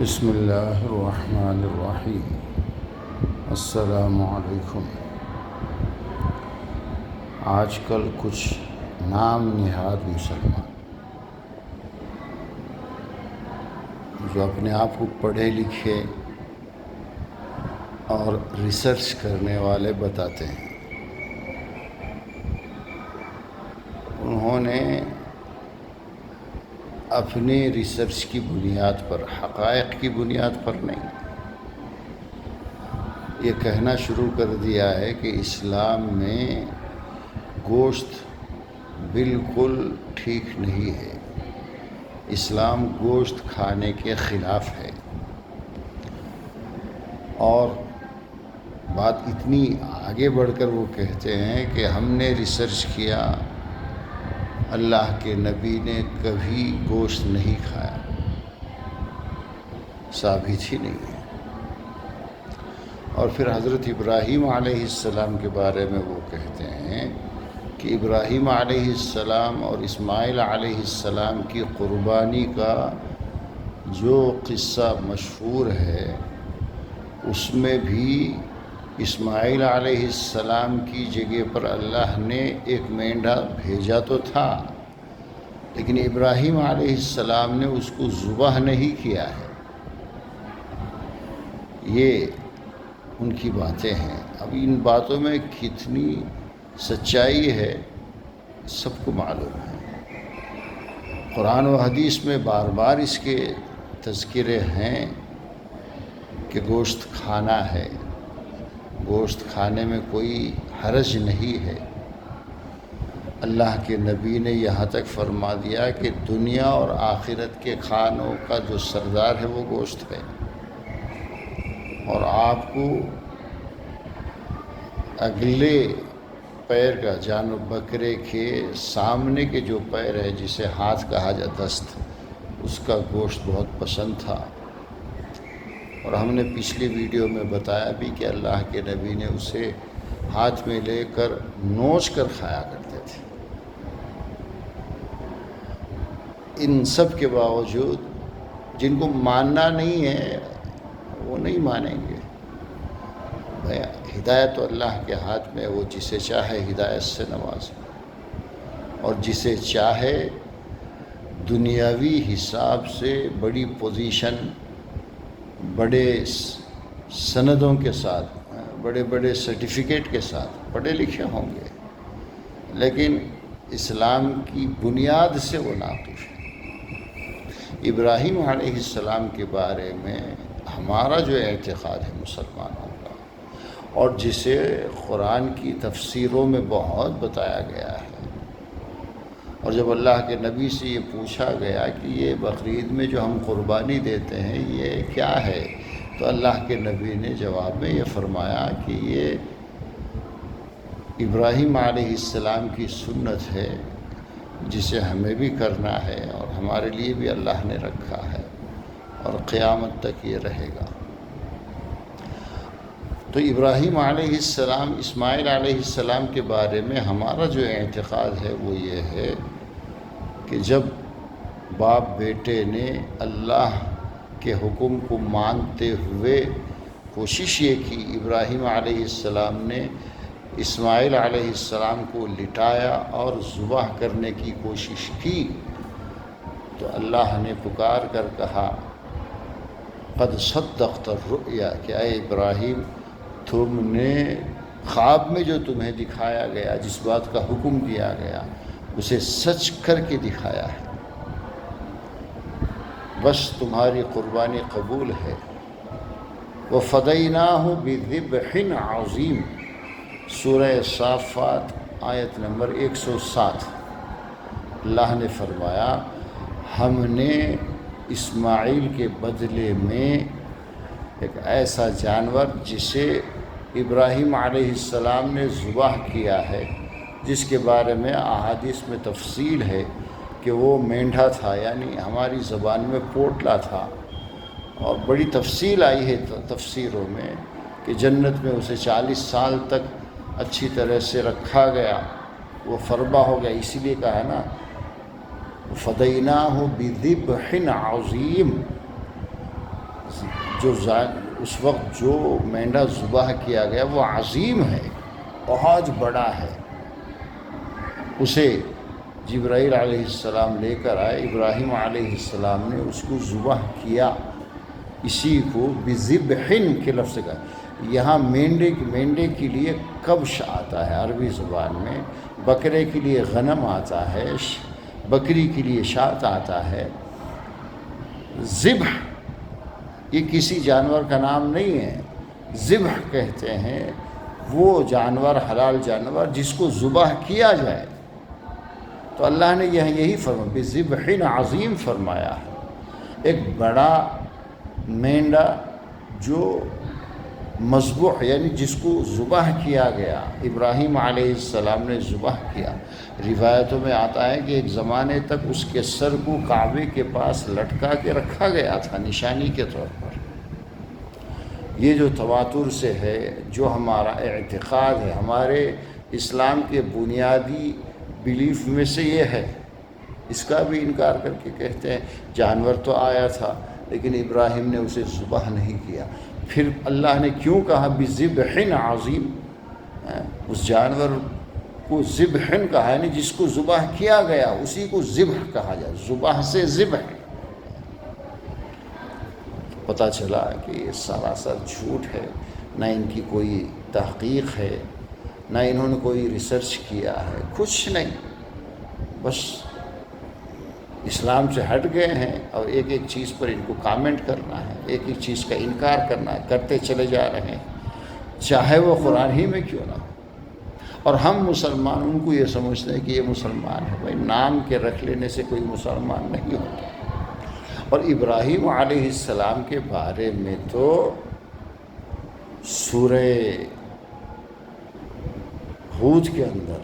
بسم اللہ الرحمن الرحیم۔ السلام علیکم۔ آج کل کچھ نام نہاد مسلمان جو اپنے آپ کو پڑھے لکھے اور ریسرچ کرنے والے بتاتے ہیں، انہوں نے اپنی ریسرچ کی بنیاد پر، حقائق کی بنیاد پر نہیں، یہ کہنا شروع کر دیا ہے کہ اسلام میں گوشت بالکل ٹھیک نہیں ہے، اسلام گوشت کھانے کے خلاف ہے۔ اور بات اتنی آگے بڑھ کر وہ کہتے ہیں کہ ہم نے ریسرچ کیا، اللہ کے نبی نے کبھی گوشت نہیں کھایا، ثابت ہی نہیں ہے۔ اور پھر حضرت ابراہیم علیہ السلام کے بارے میں وہ کہتے ہیں کہ ابراہیم علیہ السلام اور اسماعیل علیہ السلام کی قربانی کا جو قصہ مشہور ہے، اس میں بھی اسماعیل علیہ السلام کی جگہ پر اللہ نے ایک مینڈھا بھیجا تو تھا، لیکن ابراہیم علیہ السلام نے اس کو ذبح نہیں کیا ہے۔ یہ ان کی باتیں ہیں۔ اب ان باتوں میں کتنی سچائی ہے سب کو معلوم ہے۔ قرآن و حدیث میں بار بار اس کے تذکرے ہیں کہ گوشت کھانا ہے، گوشت کھانے میں کوئی حرج نہیں ہے۔ اللہ کے نبی نے یہاں تک فرما دیا کہ دنیا اور آخرت کے کھانوں کا جو سردار ہے وہ گوشت ہے، اور آپ کو اگلے پیر کا، جانور بکرے کے سامنے کے جو پیر ہے جسے ہاتھ کہا جاتا دست، اس کا گوشت بہت پسند تھا۔ اور ہم نے پچھلی ویڈیو میں بتایا بھی کہ اللہ کے نبی نے اسے ہاتھ میں لے کر نوچ کر کھایا کرتے تھے۔ ان سب کے باوجود جن کو ماننا نہیں ہے وہ نہیں مانیں گے۔ ہدایت تو اللہ کے ہاتھ میں، وہ جسے چاہے ہدایت سے نوازے، اور جسے چاہے دنیاوی حساب سے بڑی پوزیشن، بڑے سندوں کے ساتھ، بڑے بڑے سرٹیفکیٹ کے ساتھ پڑھے لکھے ہوں گے، لیکن اسلام کی بنیاد سے وہ ناقص ہے۔ ابراہیم علیہ السلام کے بارے میں ہمارا جو اعتقاد ہے مسلمانوں کا، اور جسے قرآن کی تفسیروں میں بہت بتایا گیا ہے، اور جب اللہ کے نبی سے یہ پوچھا گیا کہ یہ بقرعید میں جو ہم قربانی دیتے ہیں یہ کیا ہے، تو اللہ کے نبی نے جواب میں یہ فرمایا کہ یہ ابراہیم علیہ السلام کی سنت ہے، جسے ہمیں بھی کرنا ہے اور ہمارے لیے بھی اللہ نے رکھا ہے، اور قیامت تک یہ رہے گا۔ تو ابراہیم علیہ السلام، اسماعیل علیہ السلام کے بارے میں ہمارا جو اعتقاد ہے وہ یہ ہے کہ جب باپ بیٹے نے اللہ کے حکم کو مانتے ہوئے کوشش یہ کی، ابراہیم علیہ السلام نے اسماعیل علیہ السلام کو لٹایا اور ذبح کرنے کی کوشش کی، تو اللہ نے پکار کر کہا قد صدقت الرؤیا، کہ اے ابراہیم تم نے خواب میں جو تمہیں دکھایا گیا، جس بات کا حکم دیا گیا، اسے سچ کر کے دکھایا ہے، بس تمہاری قربانی قبول ہے۔ وَفَدَيْنَاهُ بِذِبْحٍ عَظِيمٍ، سورہ صافات آیت نمبر 107۔ اللہ نے فرمایا ہم نے اسماعیل کے بدلے میں ایک ایسا جانور جسے ابراہیم علیہ السلام نے ذبح کیا ہے، جس کے بارے میں احادیث میں تفصیل ہے کہ وہ مینڈھا تھا، یعنی ہماری زبان میں پوٹلا تھا، اور بڑی تفصیل آئی ہے تفسیروں میں کہ جنت میں اسے 40 سال تک اچھی طرح سے رکھا گیا، وہ فربا ہو گیا، اسی لیے کہا ہے نا فَدَيْنَاهُ بِذِبْحٍ عَظِيمٍ، اس وقت جو مینڈا ذبح کیا گیا وہ عظیم ہے، بہت بڑا ہے. اسے جبرائیل علیہ السلام لے کر آئے. ابراہیم علیہ السلام نے اس کو ذبح کیا. اسی کو بذبح کے لفظ کا یہاں مینڈے کے لیے کبش آتا ہے عربی زبان میں، بکرے کے لیے غنم آتا ہے، بکری کے لیے شات آتا ہے. ذبح یہ کسی جانور کا نام نہیں ہے. ذبح کہتے ہیں وہ جانور، حلال جانور جس کو ذبح کیا جائے. تو اللہ نے یہی فرمایا بذبح عظیم فرمایا ہے. ایک بڑا مینڈا جو مذبوح یعنی جس کو ذبح کیا گیا، ابراہیم علیہ السلام نے ذبح کیا. روایتوں میں آتا ہے کہ ایک زمانے تک اس کے سر کو کعبے کے پاس لٹکا کے رکھا گیا تھا نشانی کے طور پر. یہ جو تواتر سے ہے، جو ہمارا اعتقاد ہے، ہمارے اسلام کے بنیادی بیلیف میں سے یہ ہے. اس کا بھی انکار کر کے کہتے ہیں جانور تو آیا تھا لیکن ابراہیم نے اسے ذبح نہیں کیا. پھر اللہ نے کیوں کہا بذبح عظیم؟ اس جانور کو ذبح کہا، یعنی جس کو ذبح کیا گیا اسی کو ذبح کہا جائے. ذبح سے ذبح. پتہ چلا کہ یہ سراسر جھوٹ ہے، نہ ان کی کوئی تحقیق ہے، نہ انہوں نے کوئی ریسرچ کیا ہے، کچھ نہیں. بس اسلام سے ہٹ گئے ہیں اور ایک ایک چیز پر ان کو کامنٹ کرنا ہے، ایک ایک چیز کا انکار کرنا ہے، کرتے چلے جا رہے ہیں چاہے وہ قرآن ہی میں کیوں نہ ہو. اور ہم مسلمان ان کو یہ سمجھتے ہیں کہ یہ مسلمان ہے. بھائی نام کے رکھ لینے سے کوئی مسلمان نہیں ہوتا. اور ابراہیم علیہ السلام کے بارے میں تو سورہ ہود کے اندر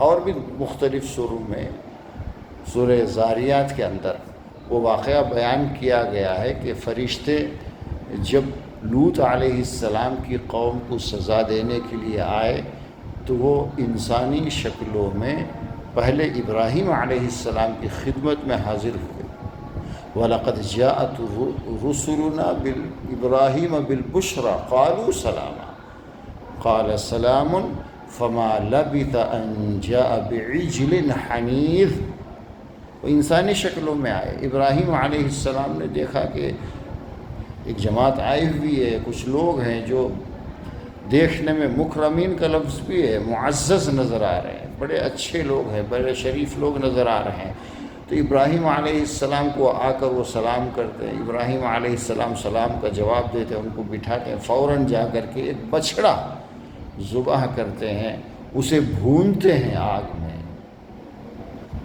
اور بھی مختلف سوروں میں، سورہ زاریات کے اندر وہ واقعہ بیان کیا گیا ہے کہ فرشتے جب لوط علیہ السلام کی قوم کو سزا دینے کے لیے آئے تو وہ انسانی شکلوں میں پہلے ابراہیم علیہ السلام کی خدمت میں حاضر ہوئے. وَلَقَدْ جَاءَتْ رُسُلُنَا بِإِبْرَاهِيمَ بِالْبُشْرَى قَالُوا سَلَامًا قَالَ سَلَامٌ فَمَا لَبِثَ أَنْ جَاءَ بِعِجْلٍ حَنِيذٍ. وہ انسانی شکلوں میں آئے. ابراہیم علیہ السلام نے دیکھا کہ ایک جماعت آئی ہوئی ہے، کچھ لوگ ہیں جو دیکھنے میں مکرمین کا لفظ بھی ہے، معزز نظر آ رہے ہیں، بڑے اچھے لوگ ہیں، بڑے شریف لوگ نظر آ رہے ہیں. تو ابراہیم علیہ السلام کو آ کر وہ سلام کرتے ہیں. ابراہیم علیہ السلام سلام کا جواب دیتے ہیں، ان کو بٹھاتے ہیں. فوراً جا کر کے ایک بچڑا ذبح کرتے ہیں، اسے بھونتے ہیں آگ میں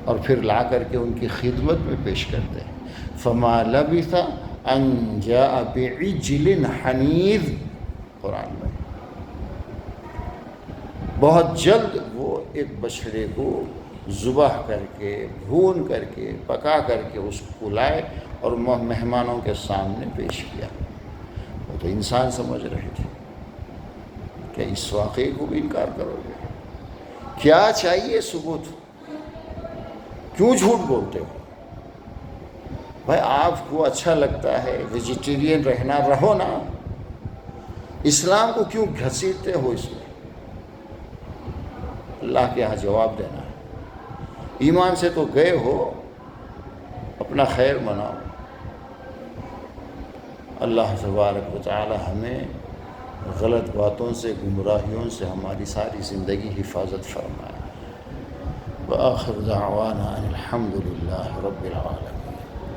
اور پھر لا کر کے ان کی خدمت میں پیش کرتے ہیں. فما لبث ان جاء بعجل حنیذ قرآن میں. بہت جلد وہ ایک بچڑے کو ذبح کر کے، بھون کر کے، پکا کر کے اس کو لائے اور مہمانوں کے سامنے پیش کیا. وہ تو انسان سمجھ رہے تھے. کیا اس واقعے کو بھی انکار کرو گے؟ کیا چاہیے ثبوت؟ کیوں جھوٹ بولتے ہو؟ بھائی آپ کو اچھا لگتا ہے ویجیٹیرین رہنا، رہو نا. اسلام کو کیوں گھسیٹتے ہو اس میں؟ اللہ کے یہاں جواب دینا ہے. ایمان سے تو گئے ہو، اپنا خیر مناؤ. اللہ تبارک و تعالی ہمیں غلط باتوں سے، گمراہیوں سے ہماری ساری زندگی حفاظت فرمائے. وآخر دعوانا ان الحمد للہ رب العالمین.